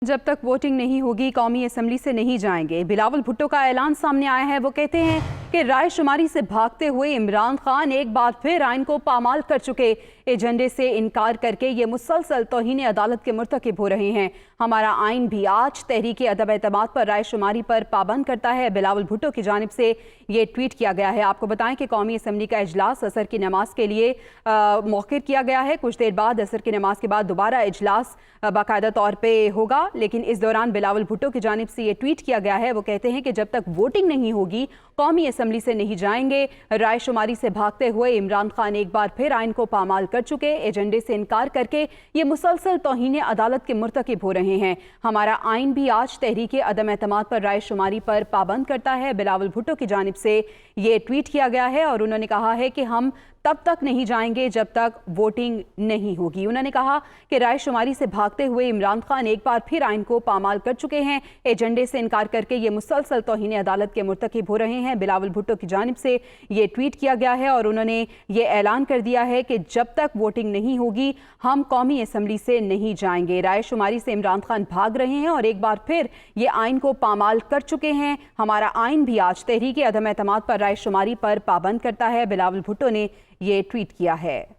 जब तक वोटिंग नहीं होगी कौमी असम्बली से नहीं जाएंगे। बिलावल भुट्टो का ऐलान सामने आया है। वो कहते हैं कि राय शुमारी से भागते हुए इमरान खान एक बार फिर आइन को पामाल कर चुके एजेंडे से इनकार करके ये मुसलसल तौहीन अदालत के मुर्तकिब हो रहे हैं। हमारा आइन भी आज तहरीक अदम एतमाद पर राय शुमारी पर पाबंद करता है। बिलावल भुट्टो की जानिब से ये ट्वीट किया गया है। आपको बताएं कि कौमी असम्बली का इजलास असर की नमाज के लिए मौखिर किया गया है। कुछ देर बाद असर की नमाज के बाद दोबारा इजलास बाकायदा तौर पर होगा, लेकिन इस दौरान बिलावल भुट्टो की जानिब से ये ट्वीट किया गया है। वो कहते हैं कि जब तक वोटिंग नहीं होगी कौमी असम्बली से नहीं जाएंगे। राय शुमारी से भागते हुए इमरान खान एक बार फिर आइन को पामाल कर चुके एजेंडे से इनकार करके ये मुसलसल तौहीन अदालत के मुर्तकिब हो रहे हैं। हमारा आइन भी आज तहरीक अदम एतमाद पर राय शुमारी पर पाबंद करता है। बिलावल भुट्टो की जानिब से ये ट्वीट किया गया है और उन्होंने कहा है कि हम तब तक नहीं जाएंगे जब तक वोटिंग नहीं होगी। उन्होंने कहा कि राय शुमारी से भागते हुए इमरान खान एक बार फिर आइन को पामाल कर चुके हैं। एजेंडे से इनकार करके ये मुसलसल तौहीन अदालत के मुर्तकिब हो रहे हैं। बिलावल भुट्टो की जानिब से ये ट्वीट किया गया है और उन्होंने ये ऐलान कर दिया है कि जब तक वोटिंग नहीं होगी हम कौमी असम्बली से नहीं जाएंगे। राय शुमारी से इमरान खान भाग रहे हैं और एक बार फिर ये आइन को पामाल कर चुके हैं। हमारा आइन भी आज तहरीक अदम एतमाद पर राय शुमारी पर पाबंद करता है। बिलावल भुट्टो ने ये ट्वीट किया है।